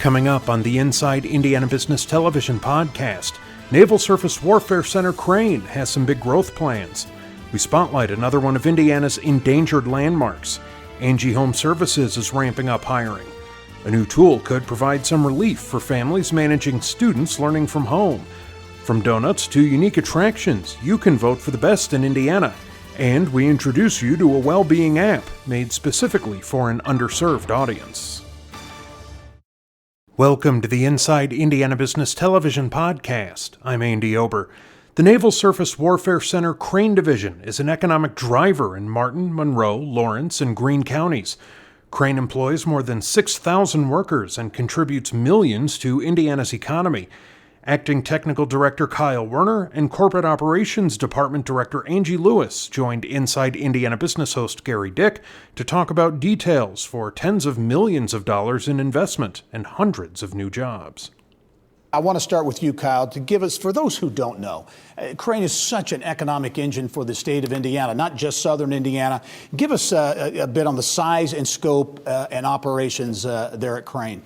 Coming up on the Inside Indiana Business Television podcast, Naval Surface Warfare Center Crane has some big growth plans. We spotlight another one of Indiana's endangered landmarks. ANGI Homeservices is ramping up hiring. A new tool could provide some relief for families managing students learning from home. From donuts to unique attractions, you can vote for the best in Indiana. And we introduce you to a well-being app made specifically for an underserved audience. Welcome to the Inside Indiana Business Television podcast. I'm Andy Ober. The Naval Surface Warfare Center Crane Division is an economic driver in Martin, Monroe, Lawrence, and Greene counties. Crane employs more than 6,000 workers and contributes millions to Indiana's economy. Acting Technical Director Kyle Werner and Corporate Operations Department Director Angie Lewis joined Inside Indiana Business host Gary Dick to talk about details for tens of millions of dollars in investment and hundreds of new jobs. I want to start with you, Kyle, to give us, for those who don't know, Crane is such an economic engine for the state of Indiana, not just southern Indiana. Give us a bit on the size and scope and operations there at Crane.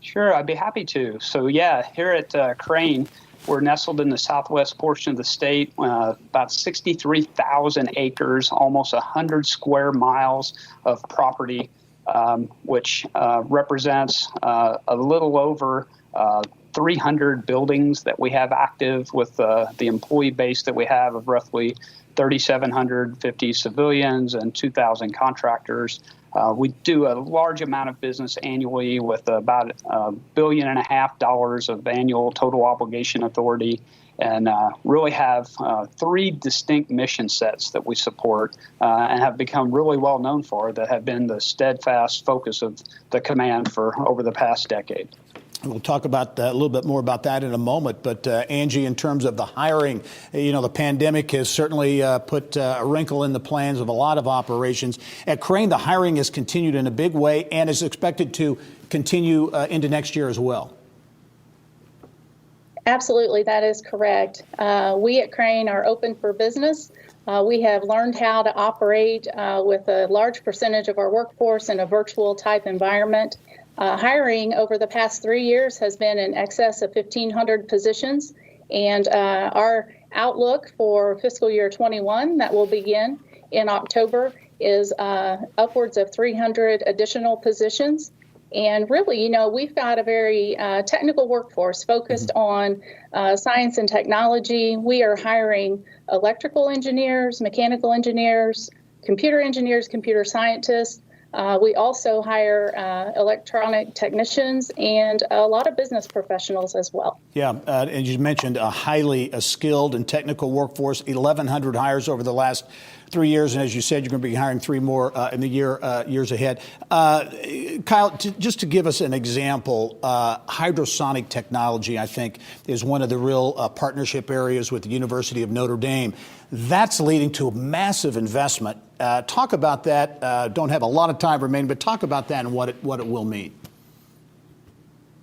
Sure, I'd be happy to. So here at Crane, we're nestled in the southwest portion of the state, about 63,000 acres, almost 100 square miles of property, which represents a little over 300 buildings that we have active with the employee base that we have of roughly 3,750 civilians and 2,000 contractors. We do a large amount of business annually with about $1.5 billion of annual total obligation authority, and really have three distinct mission sets that we support and have become really well known for, that have been the steadfast focus of the command for over the past decade. We'll talk about a little bit more about that in a moment. But Angie, in terms of the hiring, the pandemic has certainly put a wrinkle in the plans of a lot of operations. At Crane, the hiring has continued in a big way and is expected to continue into next year as well. Absolutely, that is correct. We at Crane are open for business. We have learned how to operate with a large percentage of our workforce in a virtual type environment. Hiring over the past 3 years has been in excess of 1,500 positions, and our outlook for fiscal year 21 that will begin in October is upwards of 300 additional positions. And really, we've got a very technical workforce focused on science and technology. We are hiring electrical engineers, mechanical engineers, computer scientists. We also hire electronic technicians and a lot of business professionals as well. Yeah, and you mentioned a highly skilled and technical workforce, 1,100 hires over the last 3 years. And as you said, you're going to be hiring three more in the years ahead. Kyle, just to give us an example, hydrosonic technology, I think, is one of the real partnership areas with the University of Notre Dame. That's leading to a massive investment. Talk about that. Don't have a lot of time remaining, but talk about that and what it will mean.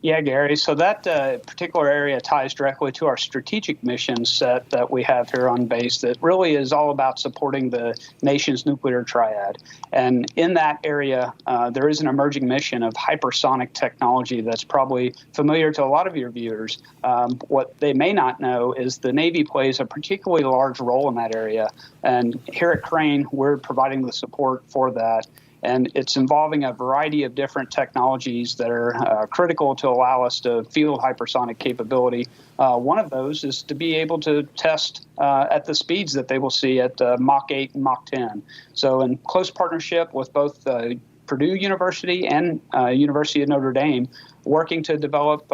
Yeah, Gary. So that particular area ties directly to our strategic mission set that we have here on base that really is all about supporting the nation's nuclear triad. And in that area, there is an emerging mission of hypersonic technology that's probably familiar to a lot of your viewers. What they may not know is the Navy plays a particularly large role in that area. And here at Crane, we're providing the support for that. And it's involving a variety of different technologies that are critical to allow us to field hypersonic capability. One of those is to be able to test at the speeds that they will see at Mach 8 and Mach 10. So in close partnership with both Purdue University and University of Notre Dame, working to develop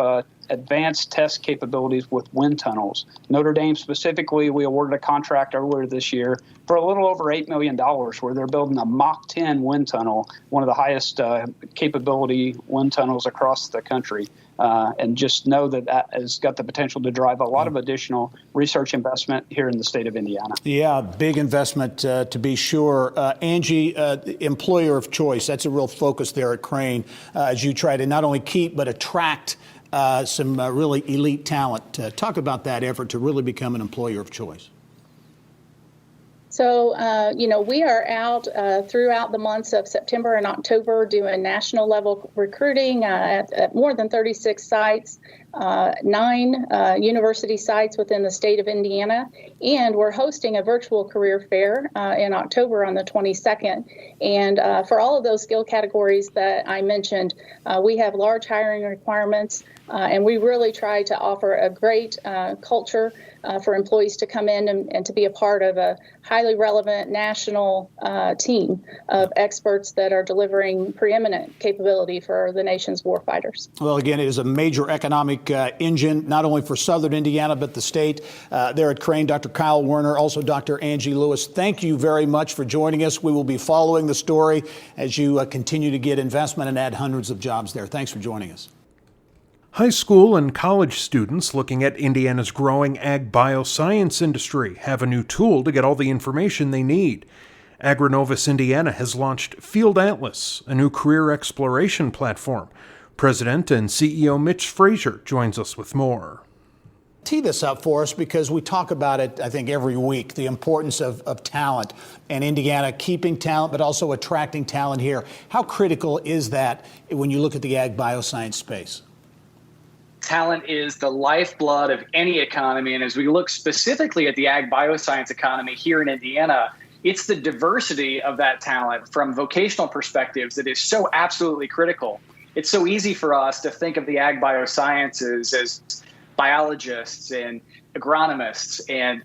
advanced test capabilities with wind tunnels. Notre Dame specifically, we awarded a contract earlier this year for a little over $8 million where they're building a Mach 10 wind tunnel, one of the highest capability wind tunnels across the country. And just know that that has got the potential to drive a lot of additional research investment here in the state of Indiana. Yeah, big investment to be sure. Angie, employer of choice, that's a real focus there at Crane as you try to not only keep but attract some really elite talent. Talk about that effort to really become an employer of choice. So, we are out throughout the months of September and October doing national level recruiting at more than 36 sites, 9 university sites within the state of Indiana. And we're hosting a virtual career fair in October on the 22nd. And for all of those skill categories that I mentioned, we have large hiring requirements, and we really try to offer a great culture for employees to come in and to be a part of a highly relevant national team of experts that are delivering preeminent capability for the nation's warfighters. Well, again, it is a major economic engine, not only for Southern Indiana, but the state. There at Crane, Dr. Kyle Werner, also Dr. Angie Lewis, thank you very much for joining us. We will be following the story as you continue to get investment and add hundreds of jobs there. Thanks for joining us. High school and college students looking at Indiana's growing agbioscience industry have a new tool to get all the information they need. Agronovus Indiana has launched Field Atlas, a new career exploration platform. President and CEO Mitch Frazier joins us with more. Tee this up for us because we talk about it, I think, every week, the importance of talent and Indiana keeping talent, but also attracting talent here. How critical is that when you look at the ag bioscience space? Talent is the lifeblood of any economy. And as we look specifically at the ag bioscience economy here in Indiana, it's the diversity of that talent from vocational perspectives that is so absolutely critical. It's so easy for us to think of the ag biosciences as biologists and agronomists and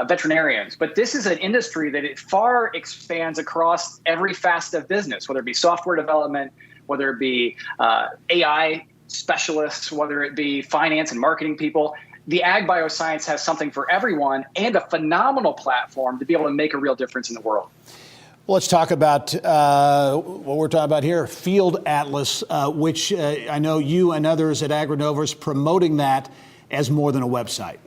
veterinarians. But this is an industry that it far expands across every facet of business, whether it be software development, whether it be AI specialists, whether it be finance and marketing people. The ag bioscience has something for everyone and a phenomenal platform to be able to make a real difference in the world. Well, let's talk about what we're talking about here, Field Atlas, which I know you and others at Agronovus promoting that as more than a website.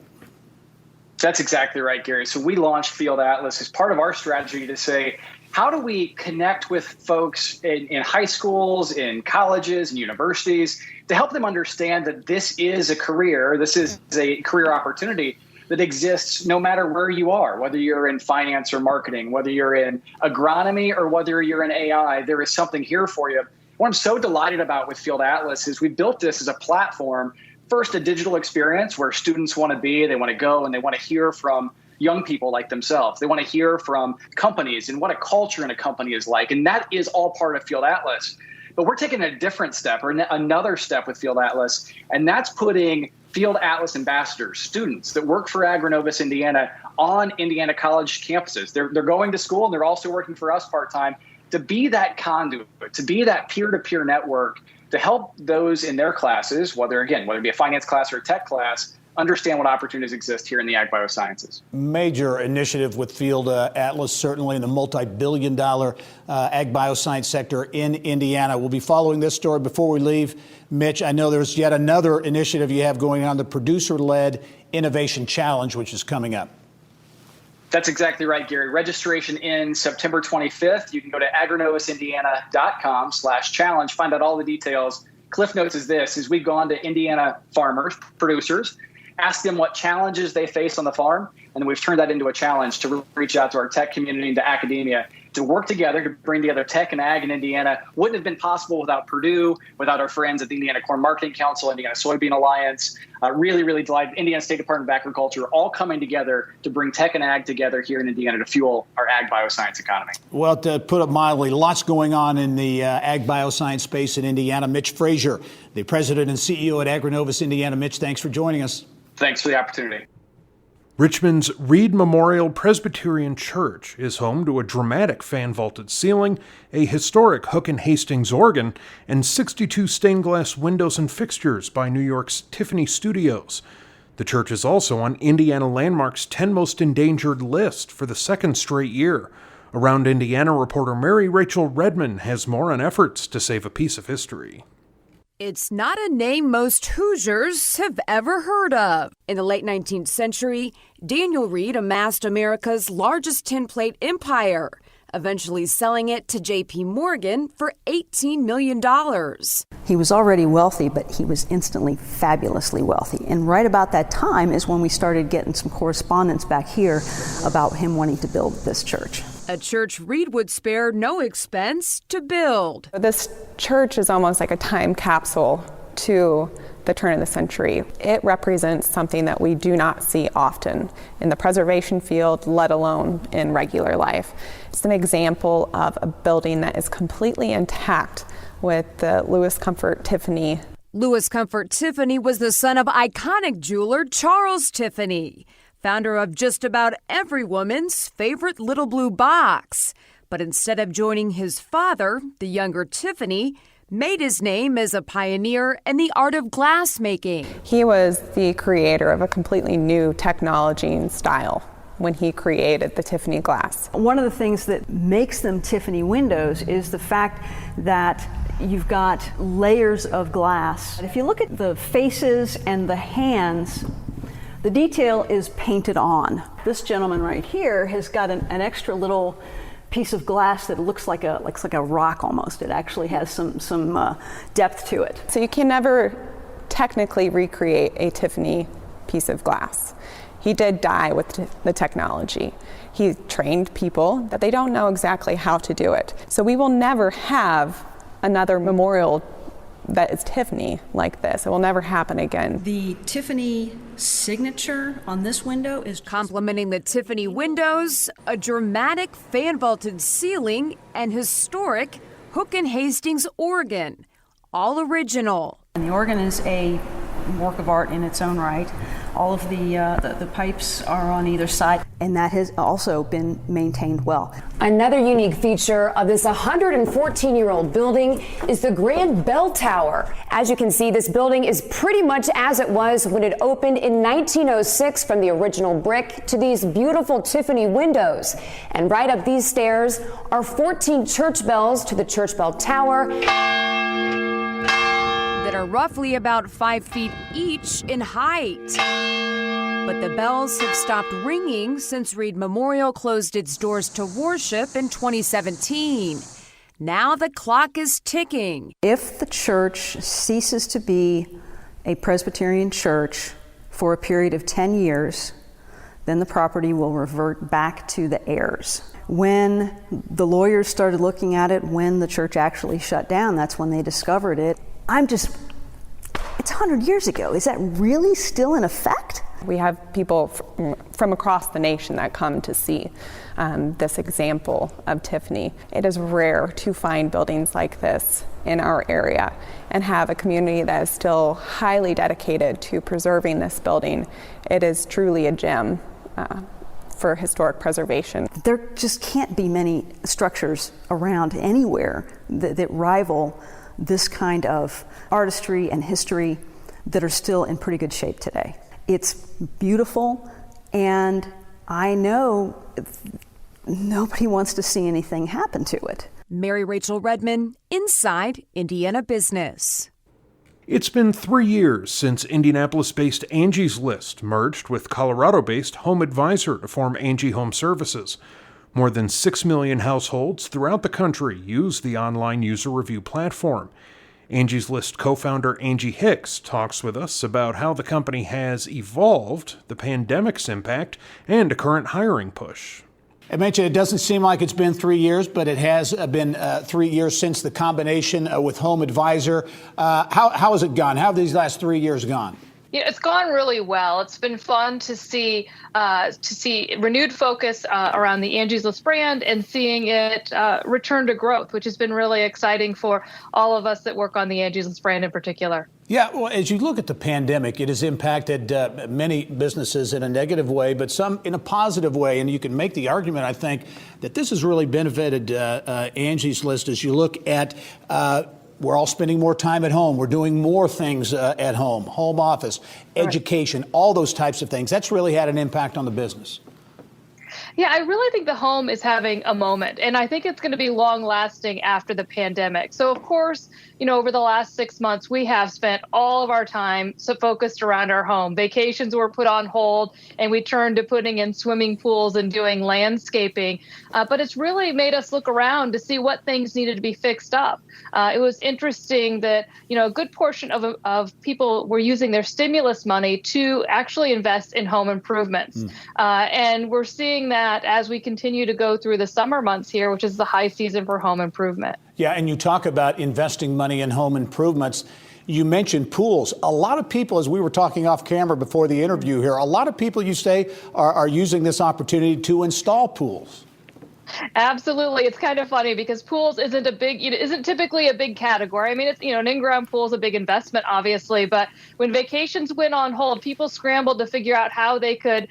That's exactly right, Gary. So we launched Field Atlas as part of our strategy to say, how do we connect with folks in high schools, in colleges, and universities to help them understand that this is a career, this is a career opportunity that exists no matter where you are, whether you're in finance or marketing, whether you're in agronomy or whether you're in AI, there is something here for you. What I'm so delighted about with Field Atlas is we built this as a platform, first a digital experience where students want to be, they want to go, and they want to hear from young people like themselves. They want to hear from companies and what a culture in a company is like. And that is all part of Field Atlas. But we're taking a different step or another step with Field Atlas, and that's putting Field Atlas ambassadors, students that work for Agronovus Indiana on Indiana college campuses. They're going to school and they're also working for us part-time to be that conduit, to be that peer-to-peer network to help those in their classes, whether it be a finance class or a tech class, understand what opportunities exist here in the ag biosciences. Major initiative with Field Atlas, certainly in the multi-billion-dollar ag bioscience sector in Indiana. We'll be following this story. Before we leave, Mitch, I know there's yet another initiative you have going on, the Producer-Led Innovation Challenge, which is coming up. That's exactly right, Gary. Registration ends September 25th. You can go to agronovusindiana.com/challenge, find out all the details. Cliff Notes is this, is we've gone to Indiana farmers, producers, ask them what challenges they face on the farm, and then we've turned that into a challenge to reach out to our tech community and to academia to work together to bring together tech and ag in Indiana. Wouldn't have been possible without Purdue, without our friends at the Indiana Corn Marketing Council, Indiana Soybean Alliance. Really, really delighted. Indiana State Department of Agriculture all coming together to bring tech and ag together here in Indiana to fuel our ag bioscience economy. Well, to put it mildly, lots going on in the ag bioscience space in Indiana. Mitch Frazier, the president and CEO at Agronovus Indiana. Mitch, thanks for joining us. Thanks for the opportunity. Richmond's Reed Memorial Presbyterian Church is home to a dramatic fan-vaulted ceiling, a historic Hook and Hastings organ, and 62 stained glass windows and fixtures by New York's Tiffany Studios. The church is also on Indiana Landmark's 10 Most Endangered list for the second straight year. Around Indiana reporter Mary Rachel Redman has more on efforts to save a piece of history. It's not a name most Hoosiers have ever heard of. In the late 19th century, Daniel Reed amassed America's largest tin plate empire. eventually selling it to J.P. Morgan for $18 million. He was already wealthy, but he was instantly fabulously wealthy. And right about that time is when we started getting some correspondence back here about him wanting to build this church. A church Reed would spare no expense to build. This church is almost like a time capsule to the turn of the century. It represents something that we do not see often in the preservation field, let alone in regular life. It's an example of a building that is completely intact with the Louis Comfort Tiffany. Louis Comfort Tiffany was the son of iconic jeweler Charles Tiffany, founder of just about every woman's favorite little blue box. But instead of joining his father, the younger Tiffany made his name as a pioneer in the art of glassmaking. He was the creator of a completely new technology and style when he created the Tiffany glass. One of the things that makes them Tiffany windows is the fact that you've got layers of glass. If you look at the faces and the hands, the detail is painted on. This gentleman right here has got an extra little piece of glass that looks like a rock almost. It actually has some depth to it. So you can never technically recreate a Tiffany piece of glass. He did die with the technology. He trained people that they don't know exactly how to do it. So we will never have another memorial that is Tiffany like this. It will never happen again. The Tiffany signature on this window is complementing the Tiffany windows, a dramatic fan-vaulted ceiling, and historic Hook and Hastings organ, all original. And the organ is a work of art in its own right. All of the pipes are on either side, and that has also been maintained well. Another unique feature of this 114-year-old building is the Grand Bell Tower. As you can see, this building is pretty much as it was when it opened in 1906, from the original brick to these beautiful Tiffany windows. And right up these stairs are 14 church bells to the Church Bell Tower that are roughly about 5 feet each in height. But the bells have stopped ringing since Reed Memorial closed its doors to worship in 2017. Now the clock is ticking. If the church ceases to be a Presbyterian church for a period of 10 years, then the property will revert back to the heirs. When the lawyers started looking at it, when the church actually shut down, that's when they discovered it. It's 100 years ago. Is that really still in effect? We have people from across the nation that come to see this example of Tiffany. It is rare to find buildings like this in our area and have a community that is still highly dedicated to preserving this building. It is truly a gem for historic preservation. There just can't be many structures around anywhere that rival this kind of artistry and history that are still in pretty good shape today. It's beautiful, and I know nobody wants to see anything happen to it. Mary Rachel Redman, Inside Indiana Business. It's been 3 years since Indianapolis-based Angie's List merged with Colorado-based Home Advisor to form ANGI Homeservices. More than 6 million households throughout the country use the online user review platform. Angie's List co-founder Angie Hicks talks with us about how the company has evolved, the pandemic's impact, and a current hiring push. I mentioned it doesn't seem like it's been 3 years, but it has been 3 years since the combination with Home Advisor. How has it gone? How have these last 3 years gone? It's gone really well. It's been fun to see renewed focus around the Angie's List brand and seeing it return to growth, which has been really exciting for all of us that work on the Angie's List brand in particular. Yeah, well, as you look at the pandemic, it has impacted many businesses in a negative way, but some in a positive way. And you can make the argument, I think, that this has really benefited Angie's List as you look at we're all spending more time at home. We're doing more things at home office, education, all those types of things. That's really had an impact on the business. Yeah, I really think the home is having a moment, and I think it's going to be long lasting after the pandemic. So, of course, over the last 6 months, we have spent all of our time focused around our home. Vacations were put on hold, and we turned to putting in swimming pools and doing landscaping. But it's really made us look around to see what things needed to be fixed up. It was interesting that, a good portion of people were using their stimulus money to actually invest in home improvements. And we're seeing that as we continue to go through the summer months here, which is the high season for home improvement. Yeah, and you talk about investing money in home improvements. You mentioned pools. A lot of people, as we were talking off camera before the interview here, a lot of people, you say, are using this opportunity to install pools. Absolutely. It's kind of funny because pools isn't typically a big category. I mean, it's, an in-ground pool is a big investment, obviously, but when vacations went on hold, people scrambled to figure out how they could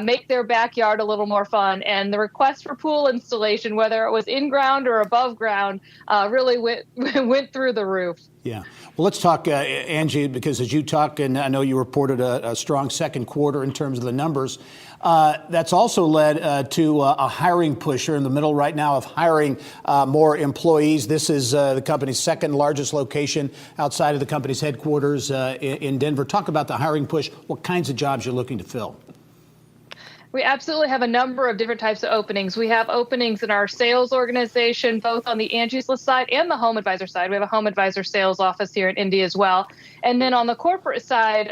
make their backyard a little more fun. And the request for pool installation, whether it was in-ground or above ground, really went through the roof. Yeah. Well, let's talk, Angie, because as you talk, and I know you reported a strong second quarter in terms of the numbers, that's also led to a hiring push. You're in the middle right now of hiring more employees. This is the company's second largest location outside of the company's headquarters in Denver. Talk about the hiring push. What kinds of jobs you're looking to fill? We absolutely have a number of different types of openings. We have openings in our sales organization, both on the Angie's List side and the Home Advisor side. We have a Home Advisor sales office here in Indy as well. And then on the corporate side,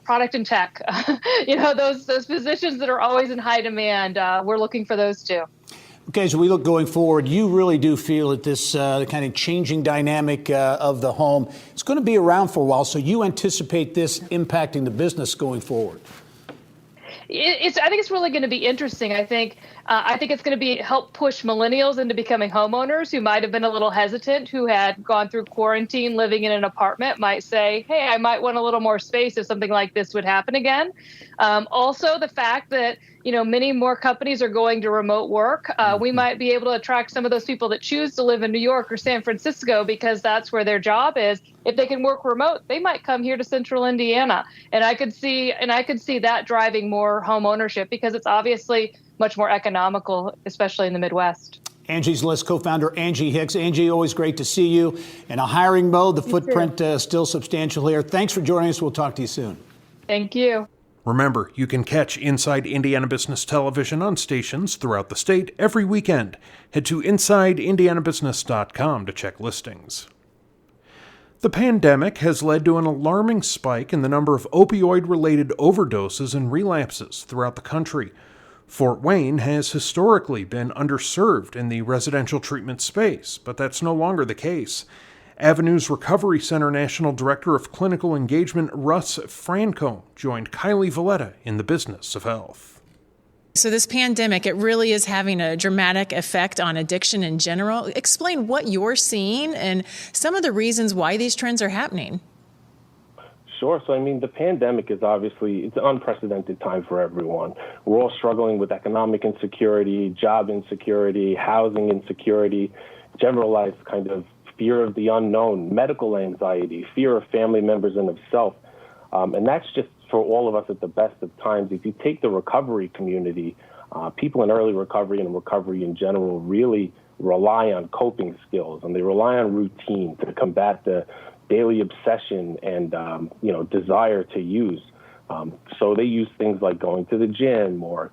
product and tech, those positions that are always in high demand, we're looking for those too. Okay, as we look going forward, you really do feel that this kind of changing dynamic of the home is going to be around for a while. So you anticipate this impacting the business going forward? I think it's really going to be interesting. I think it's going to help push millennials into becoming homeowners who might have been a little hesitant, who had gone through quarantine living in an apartment, might say, hey, I might want a little more space if something like this would happen again. Also, the fact that many more companies are going to remote work. We might be able to attract some of those people that choose to live in New York or San Francisco because that's where their job is. If they can work remote, they might come here to Central Indiana. And I could see that driving more home ownership because it's obviously much more economical, especially in the Midwest. Angie's List co-founder Angie Hicks. Angie, always great to see you. In a hiring mode, the footprint still substantial here. Thanks for joining us. We'll talk to you soon. Thank you. Remember, you can catch Inside Indiana Business Television on stations throughout the state every weekend. Head to InsideIndianaBusiness.com to check listings. The pandemic has led to an alarming spike in the number of opioid-related overdoses and relapses throughout the country. Fort Wayne has historically been underserved in the residential treatment space, but that's no longer the case. Avenues Recovery Center National Director of Clinical Engagement Russ Franco joined Kylie Valletta in the business of health. So this pandemic, it really is having a dramatic effect on addiction in general. Explain what you're seeing and some of the reasons why these trends are happening. Sure. So, the pandemic is it's an unprecedented time for everyone. We're all struggling with economic insecurity, job insecurity, housing insecurity, generalized kind of fear of the unknown, medical anxiety, fear of family members and of self. And that's just for all of us at the best of times. If you take the recovery community, people in early recovery and recovery in general really rely on coping skills, and they rely on routine to combat the daily obsession and, desire to use. So they use things like going to the gym or,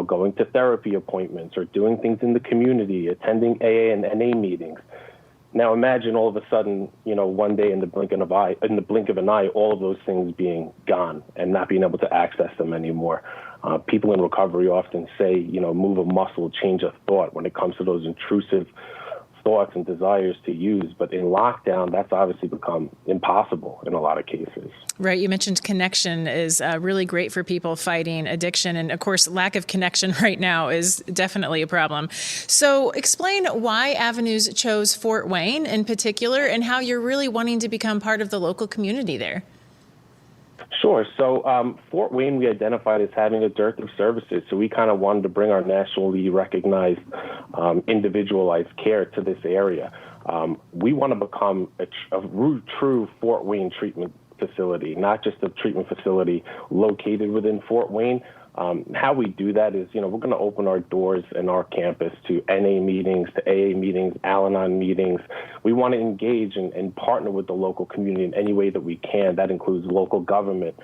going to therapy appointments or doing things in the community, attending AA and NA meetings. Now imagine all of a sudden, one day in the blink of an eye, all of those things being gone and not being able to access them anymore. People in recovery often say, move a muscle, change a thought when it comes to those intrusive thoughts and desires to use. But in lockdown, that's obviously become impossible in a lot of cases. Right. You mentioned connection is really great for people fighting addiction. And of course, lack of connection right now is definitely a problem. So explain why Avenues chose Fort Wayne in particular and how you're really wanting to become part of the local community there. Sure. So Fort Wayne, we identified as having a dearth of services. So we kind of wanted to bring our nationally recognized individualized care to this area. We want to become a true Fort Wayne treatment facility, not just a treatment facility located within Fort Wayne, How we do that is, we're going to open our doors in our campus to NA meetings, to AA meetings, Al-Anon meetings. We want to engage and partner with the local community in any way that we can. That includes local government,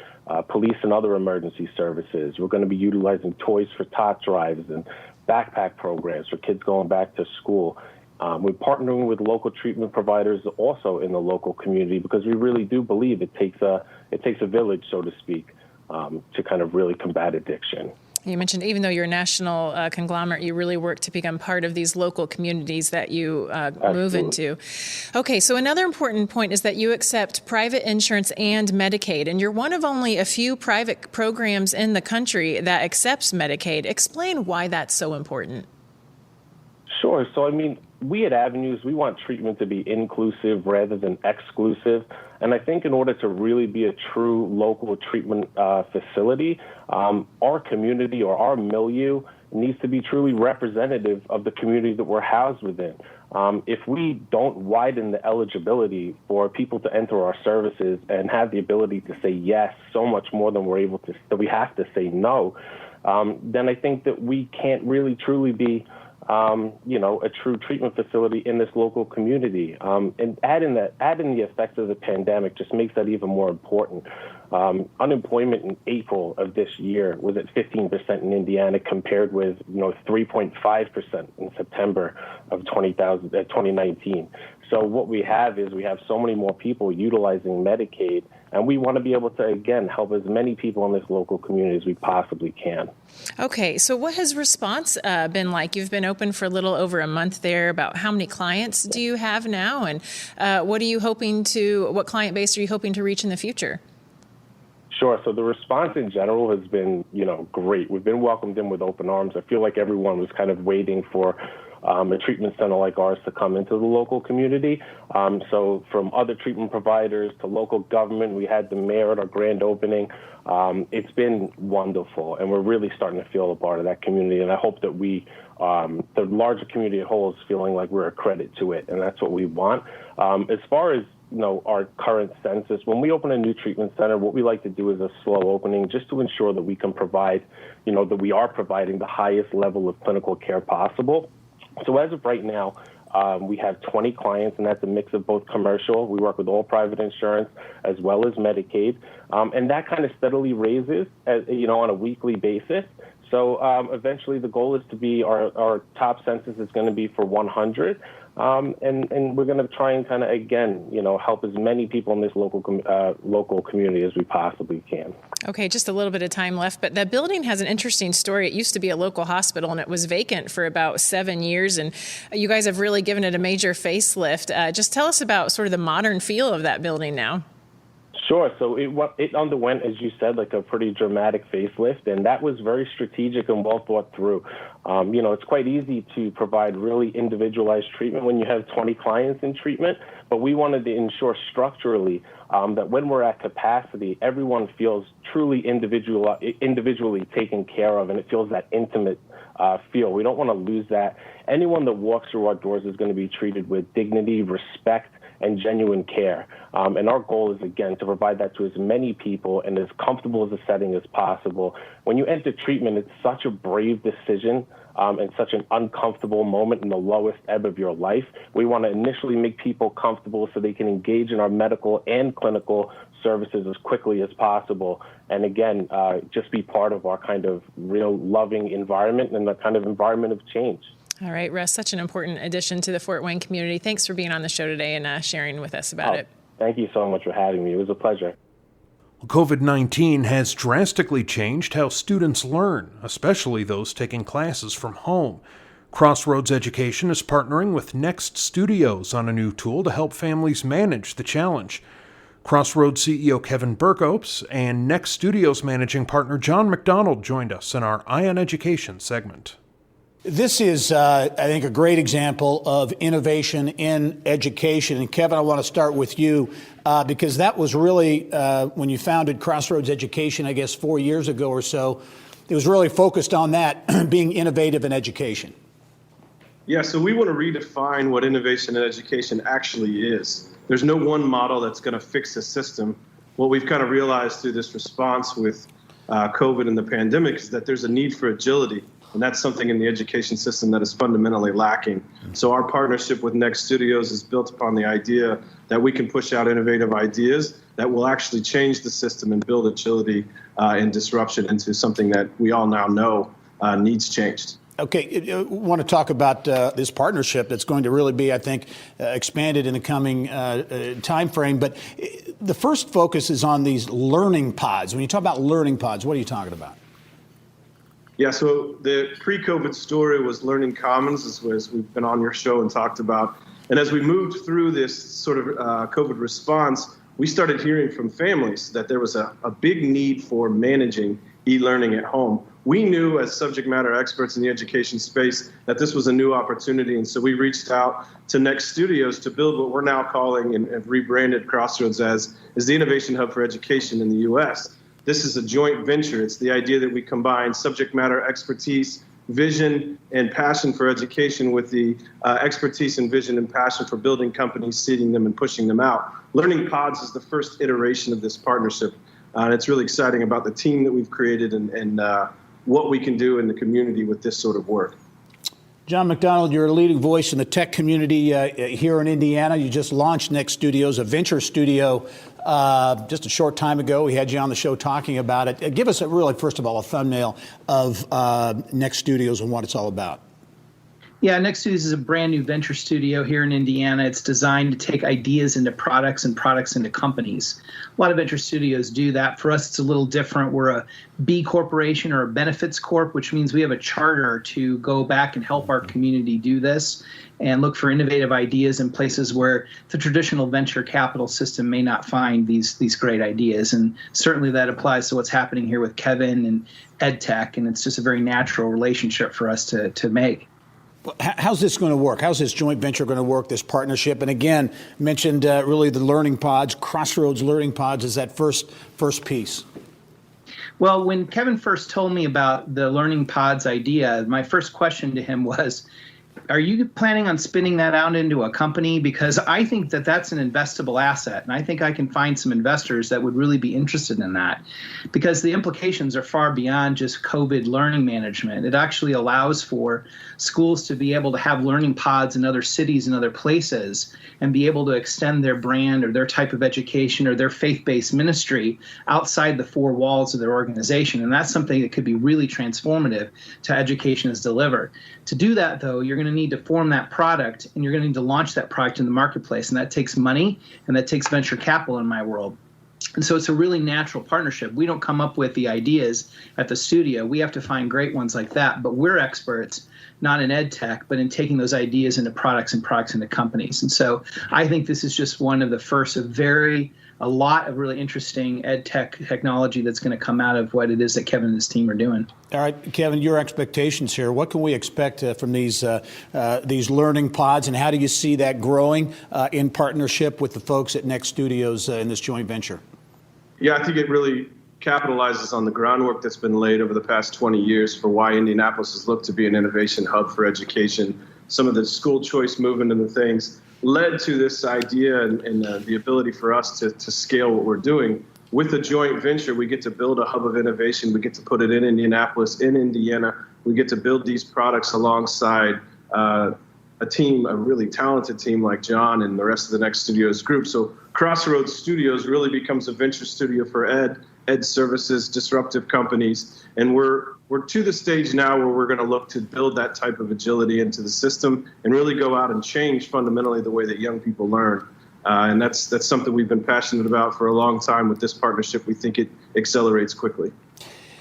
police and other emergency services. We're going to be utilizing Toys for Tot drives and backpack programs for kids going back to school. We're partnering with local treatment providers also in the local community because we really do believe it takes a village, so to speak, to kind of really combat addiction. You mentioned even though you're a national conglomerate, you really work to become part of these local communities that you move into. Okay, so another important point is that you accept private insurance and Medicaid, and you're one of only a few private programs in the country that accepts Medicaid. Explain why that's so important. Sure. So, we at Avenues, we want treatment to be inclusive rather than exclusive. And I think in order to really be a true local treatment facility, our community or our milieu needs to be truly representative of the community that we're housed within. If we don't widen the eligibility for people to enter our services and have the ability to say yes so much more than that we have to say no, then I think that we can't really truly be a true treatment facility in this local community. And adding the effects of the pandemic just makes that even more important. Unemployment in April of this year was at 15% in Indiana compared with 3.5% in September of 2019. So what we have so many more people utilizing Medicaid, and we want to be able to, again, help as many people in this local community as we possibly can. Okay, so what has response been like? You've been open for a little over a month there. About how many clients do you have now? And what client base are you hoping to reach in the future? Sure. So the response in general has been, great. We've been welcomed in with open arms. I feel like everyone was kind of waiting for a treatment center like ours to come into the local community. So from other treatment providers to local government, we had the mayor at our grand opening. It's been wonderful, and we're really starting to feel a part of that community. And I hope that the larger community at whole is feeling like we're a credit to it, and that's what we want. As far as our current census, when we open a new treatment center, what we like to do is a slow opening just to ensure that we can provide, that we are providing the highest level of clinical care possible. So as of right now, we have 20 clients, and that's a mix of both commercial. We work with all private insurance as well as Medicaid, and that kind of steadily raises, on a weekly basis. So eventually, the goal is to be our top census is going to be for 100, and we're going to try and kind of again, help as many people in this local community as we possibly can. Okay, just a little bit of time left, but that building has an interesting story. It used to be a local hospital, and it was vacant for about 7 years, and you guys have really given it a major facelift. Just tell us about sort of the modern feel of that building now. Sure. So it underwent, as you said, like a pretty dramatic facelift, and that was very strategic and well thought through. It's quite easy to provide really individualized treatment when you have 20 clients in treatment, but we wanted to ensure structurally that when we're at capacity, everyone feels truly individually taken care of, and it feels that intimate feel. We don't want to lose that. Anyone that walks through our doors is going to be treated with dignity, respect, and genuine care. And our goal is, again, to provide that to as many people in as comfortable as a setting as possible. When you enter treatment, it's such a brave decision and such an uncomfortable moment in the lowest ebb of your life. We want to initially make people comfortable so they can engage in our medical and clinical services as quickly as possible. And again, just be part of our kind of real loving environment and the kind of environment of change. All right, Russ, such an important addition to the Fort Wayne community. Thanks for being on the show today and sharing with us about it. Thank you so much for having me. It was a pleasure. COVID-19 has drastically changed how students learn, especially those taking classes from home. Crossroads Education is partnering with Next Studios on a new tool to help families manage the challenge. Crossroads CEO Kevin Berkopes and Next Studios managing partner John McDonald joined us in our Eye on Education segment. This is, I think, a great example of innovation in education. And Kevin, I want to start with you because that was really when you founded Crossroads Education, I guess 4 years ago or so, it was really focused on that, being innovative in education. Yeah, so we want to redefine what innovation in education actually is. There's no one model that's going to fix the system. What we've kind of realized through this response with COVID and the pandemic is that there's a need for agility. And that's something in the education system that is fundamentally lacking. So our partnership with Next Studios is built upon the idea that we can push out innovative ideas that will actually change the system and build agility and disruption into something that we all now know needs changed. Okay, I want to talk about this partnership that's going to really be, I think, expanded in the coming time frame. But the first focus is on these learning pods. When you talk about learning pods, what are you talking about? Yeah, so the pre-COVID story was Learning Commons, as we've been on your show and talked about. And as we moved through this sort of COVID response, we started hearing from families that there was a big need for managing e-learning at home. We knew as subject matter experts in the education space that this was a new opportunity. And so we reached out to Next Studios to build what we're now calling and have rebranded Crossroads as the Innovation Hub for Education in the U.S. This is a joint venture. It's the idea that we combine subject matter expertise, vision, and passion for education with the expertise and vision and passion for building companies, seeding them, and pushing them out. Learning Pods is the first iteration of this partnership. And it's really exciting about the team that we've created and what we can do in the community with this sort of work. John McDonald, you're a leading voice in the tech community here in Indiana. You just launched Next Studios, a venture studio, just a short time ago. We had you on the show talking about it. Give us, first of all, a thumbnail of Next Studios and what it's all about. Yeah, Next Studios is a brand new venture studio here in Indiana. It's designed to take ideas into products and products into companies. A lot of venture studios do that. For us, it's a little different. We're a B corporation or a benefits corp, which means we have a charter to go back and help our community do this and look for innovative ideas in places where the traditional venture capital system may not find these great ideas. And certainly that applies to what's happening here with Kevin and EdTech, and it's just a very natural relationship for us to make. How's this going to work? How's this joint venture going to work, this partnership? And again, mentioned really the learning pods, Crossroads Learning Pods is that first piece. Well, when Kevin first told me about the learning pods idea, my first question to him was, are you planning on spinning that out into a company? Because I think that that's an investable asset, and I think I can find some investors that would really be interested in that, because the implications are far beyond just COVID learning management. It actually allows for schools to be able to have learning pods in other cities and other places and be able to extend their brand or their type of education or their faith-based ministry outside the four walls of their organization. And that's something that could be really transformative to education as delivered. To do that, though, you're going to need to form that product, and you're going to need to launch that product in the marketplace. And that takes money, and that takes venture capital in my world. And so it's a really natural partnership. We don't come up with the ideas at the studio. We have to find great ones like that. But we're experts, not in ed tech, but in taking those ideas into products and products into companies. And so I think this is just one of the first of a lot of really interesting ed tech technology that's going to come out of what it is that Kevin and his team are doing. All right, Kevin, your expectations here. What can we expect from these learning pods, and how do you see that growing in partnership with the folks at Next Studios in this joint venture? Yeah, I think it really capitalizes on the groundwork that's been laid over the past 20 years for why Indianapolis has looked to be an innovation hub for education. Some of the school choice movement and the things led to this idea and the ability for us to scale what we're doing. With the joint venture, we get to build a hub of innovation. We get to put it in Indianapolis, in Indiana. We get to build these products alongside a really talented team like John and the rest of the Next Studios group. So Crossroads Studios really becomes a venture studio for ed services, disruptive companies. And we're to the stage now where we're going to look to build that type of agility into the system and really go out and change fundamentally the way that young people learn. And that's something we've been passionate about for a long time. With this partnership, we think it accelerates quickly.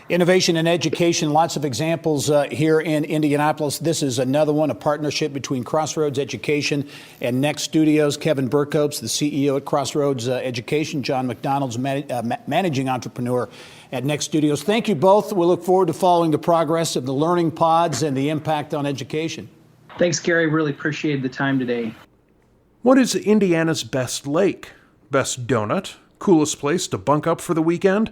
Innovation in education, lots of examples here in Indianapolis. This is another one, a partnership between Crossroads Education and Next Studios. Kevin Burkopes, the CEO at Crossroads Education. John McDonald's managing entrepreneur at Next Studios. Thank you both. We look forward to following the progress of the learning pods and the impact on education. Thanks, Gary. Really appreciated the time today. What is Indiana's best lake? Best donut? Coolest place to bunk up for the weekend?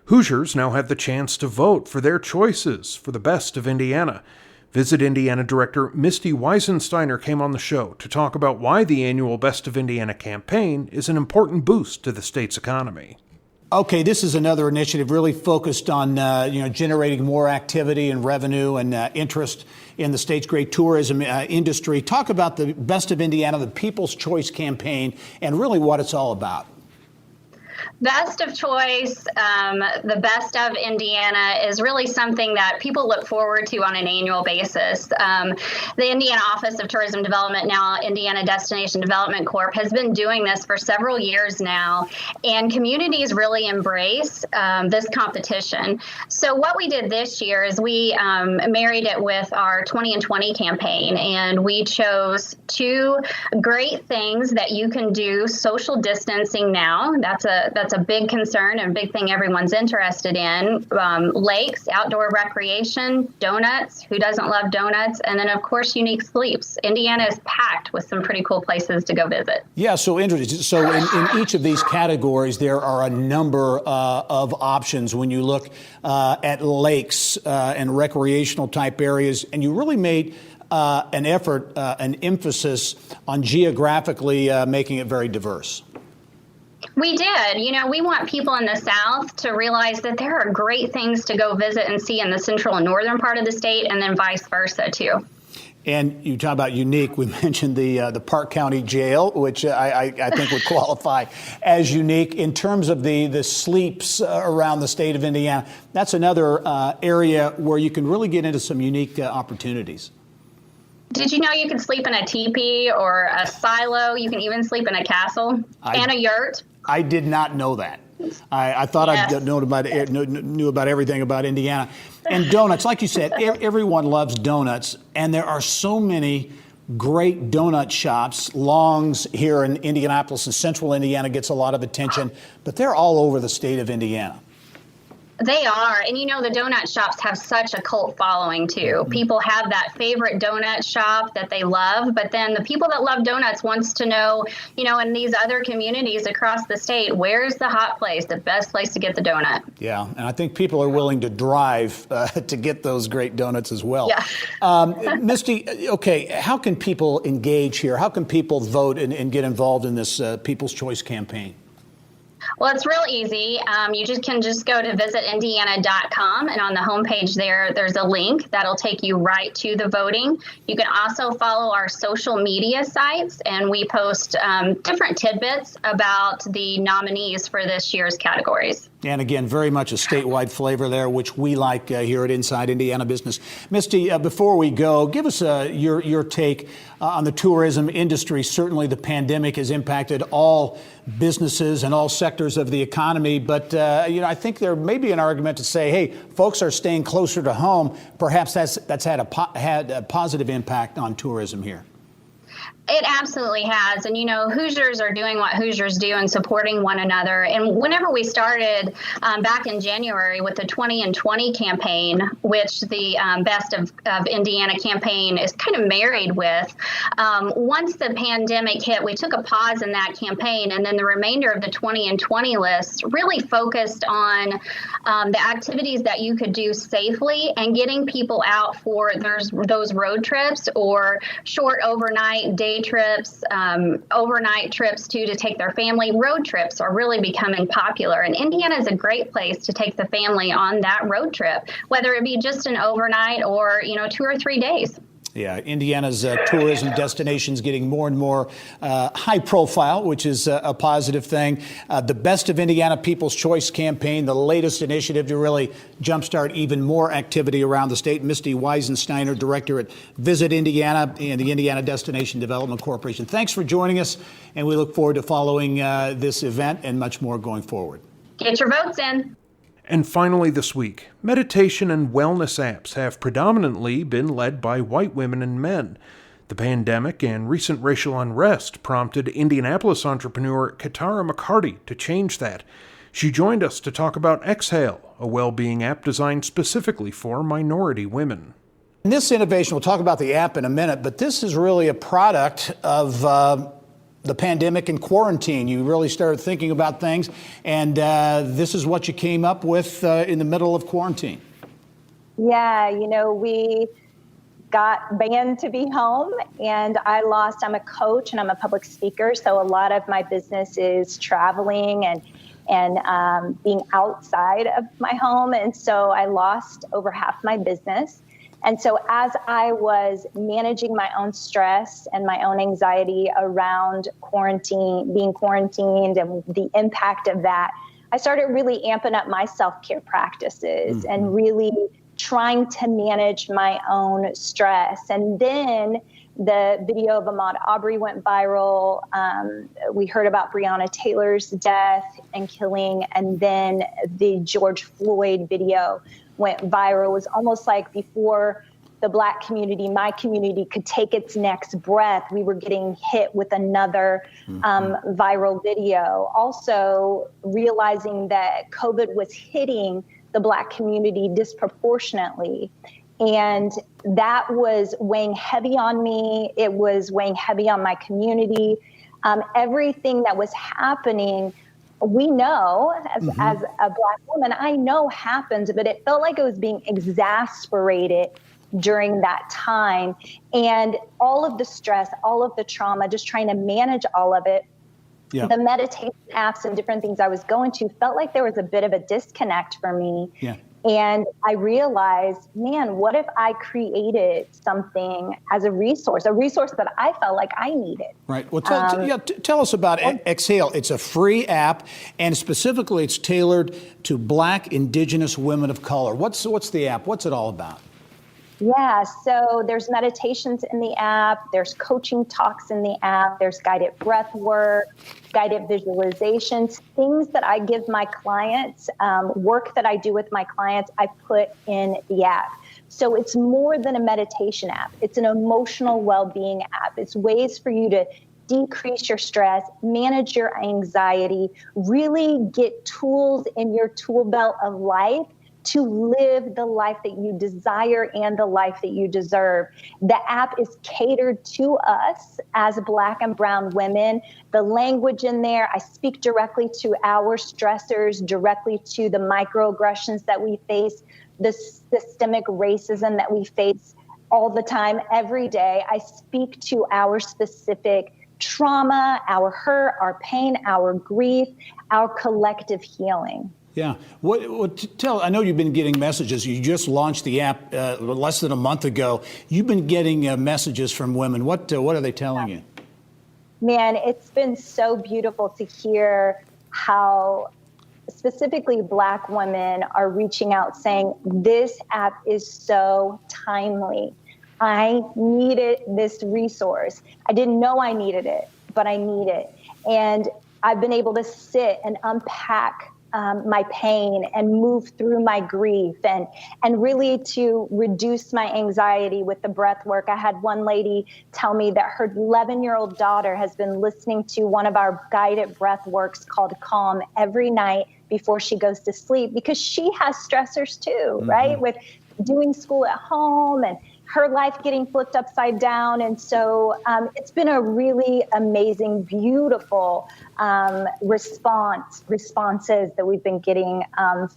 Hoosiers now have the chance to vote for their choices for the best of Indiana. Visit Indiana Director Misty Weisensteiner came on the show to talk about why the annual Best of Indiana campaign is an important boost to the state's economy. Okay, this is another initiative really focused on generating more activity and revenue and interest in the state's great tourism industry. Talk about the Best of Indiana, the People's Choice campaign, and really what it's all about. Best of Choice, the Best of Indiana is really something that people look forward to on an annual basis. The Indiana Office of Tourism Development, now Indiana Destination Development Corp, has been doing this for several years now, and communities really embrace this competition. So what we did this year is we married it with our 20 and 20 campaign, and we chose two great things that you can do. Social distancing now, that's a big concern and big thing everyone's interested in. Lakes, outdoor recreation, donuts. Who doesn't love donuts? And then, of course, unique sleeps. Indiana is packed with some pretty cool places to go visit. Yeah, so interesting. So in each of these categories, there are a number of options when you look at lakes and recreational type areas, and you really made an effort, an emphasis on geographically making it very diverse. We did. We want people in the South to realize that there are great things to go visit and see in the central and northern part of the state, and then vice versa, too. And you talk about unique. We mentioned the Park County Jail, which I think would qualify as unique in terms of the sleeps around the state of Indiana. That's another area where you can really get into some unique opportunities. Did you know you can sleep in a teepee or a silo? You can even sleep in a castle and a yurt. I did not know that. I thought I knew about everything about Indiana. And donuts, like you said, everyone loves donuts, and there are so many great donut shops. Long's here in Indianapolis and central Indiana gets a lot of attention, but they're all over the state of Indiana. They are. And the donut shops have such a cult following, too. People have that favorite donut shop that they love. But then the people that love donuts wants to know, in these other communities across the state, where's the hot place, the best place to get the donut? Yeah. And I think people are willing to drive to get those great donuts as well. Yeah. Misty, okay, how can people engage here? How can people vote and get involved in this People's Choice campaign? Well, it's real easy. You can just go to visitindiana.com, and on the homepage there's a link that'll take you right to the voting. You can also follow our social media sites, and we post different tidbits about the nominees for this year's categories. And again, very much a statewide flavor there, which we like here at Inside Indiana Business. Misty, before we go, give us your take on the tourism industry. Certainly the pandemic has impacted all businesses and all sectors of the economy. But, I think there may be an argument to say, hey, folks are staying closer to home. Perhaps that's had a positive impact on tourism here. It absolutely has. And, Hoosiers are doing what Hoosiers do and supporting one another. And whenever we started back in January with the 20 and 20 campaign, which the Best of Indiana campaign is kind of married with, once the pandemic hit, we took a pause in that campaign. And then the remainder of the 20 and 20 list really focused on the activities that you could do safely and getting people out for those road trips or short overnight day trips, overnight trips too, to take their family. Road trips are really becoming popular, and Indiana is a great place to take the family on that road trip, whether it be just an overnight or 2 or 3 days. Yeah, Indiana's tourism destinations getting more and more high profile, which is a positive thing. The Best of Indiana People's Choice campaign, the latest initiative to really jumpstart even more activity around the state. Misty Weisensteiner, director at Visit Indiana and the Indiana Destination Development Corporation. Thanks for joining us, and we look forward to following this event and much more going forward. Get your votes in. And finally this week, meditation and wellness apps have predominantly been led by white women and men. The pandemic and recent racial unrest prompted Indianapolis entrepreneur Katara McCarty to change that. She joined us to talk about Exhale, a well-being app designed specifically for minority women. And this innovation, we'll talk about the app in a minute, but this is really a product of the pandemic and quarantine. You really started thinking about things, and this is what you came up with in the middle of quarantine. Yeah, we got banned to be home, and I'm a coach and I'm a public speaker, so a lot of my business is traveling and and being outside of my home. And so I lost over half my business. And so as I was managing my own stress and my own anxiety around being quarantined and the impact of that, I started really amping up my self-care practices and really trying to manage my own stress. And then the video of Ahmaud Arbery went viral. We heard about Breonna Taylor's death and killing. And then the George Floyd video went viral. It was almost like before the Black community, my community, could take its next breath, we were getting hit with another viral video. Also realizing that COVID was hitting the Black community disproportionately. And that was weighing heavy on me. It was weighing heavy on my community. Everything that was happening, we know as a Black woman, I know happens, but it felt like it was being exasperated during that time. And all of the stress, all of the trauma, just trying to manage all of it. Yeah. The meditation apps and different things I was going to felt like there was a bit of a disconnect for me. Yeah. And I realized, man, what if I created something as a resource that I felt like I needed? Right. Well, tell us about Exhale. It's a free app, and specifically it's tailored to Black, Indigenous women of color. What's the app? What's it all about? Yeah, so there's meditations in the app, there's coaching talks in the app, there's guided breath work, guided visualizations, things that I give my clients, work that I do with my clients, I put in the app. So it's more than a meditation app. It's an emotional well-being app. It's ways for you to decrease your stress, manage your anxiety, really get tools in your tool belt of life to live the life that you desire and the life that you deserve. The app is catered to us as Black and brown women. The language in there, I speak directly to our stressors, directly to the microaggressions that we face, the systemic racism that we face all the time, every day. I speak to our specific trauma, our hurt, our pain, our grief, our collective healing. Yeah. I know you've been getting messages. You just launched the app less than a month ago. You've been getting messages from women. What are they telling you? Man, it's been so beautiful to hear how specifically Black women are reaching out saying, this app is so timely. I needed this resource. I didn't know I needed it, but I need it. And I've been able to sit and unpack my pain and move through my grief and really to reduce my anxiety with the breath work. I had one lady tell me that her 11-year-old daughter has been listening to one of our guided breath works called Calm every night before she goes to sleep because she has stressors too, right? With doing school at home and her life getting flipped upside down. And so it's been a really amazing, beautiful responses that we've been getting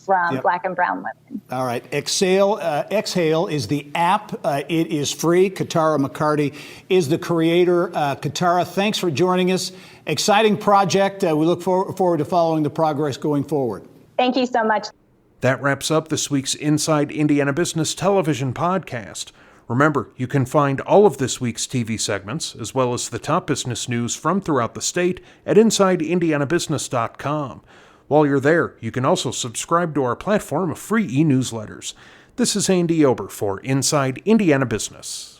from Black and brown women. All right. Exhale is the app. It is free. Katara McCarty is the creator. Katara, thanks for joining us. Exciting project. We look forward to following the progress going forward. Thank you so much. That wraps up this week's Inside Indiana Business Television podcast. Remember, you can find all of this week's TV segments, as well as the top business news from throughout the state, at InsideIndianaBusiness.com. While you're there, you can also subscribe to our platform of free e-newsletters. This is Andy Ober for Inside Indiana Business.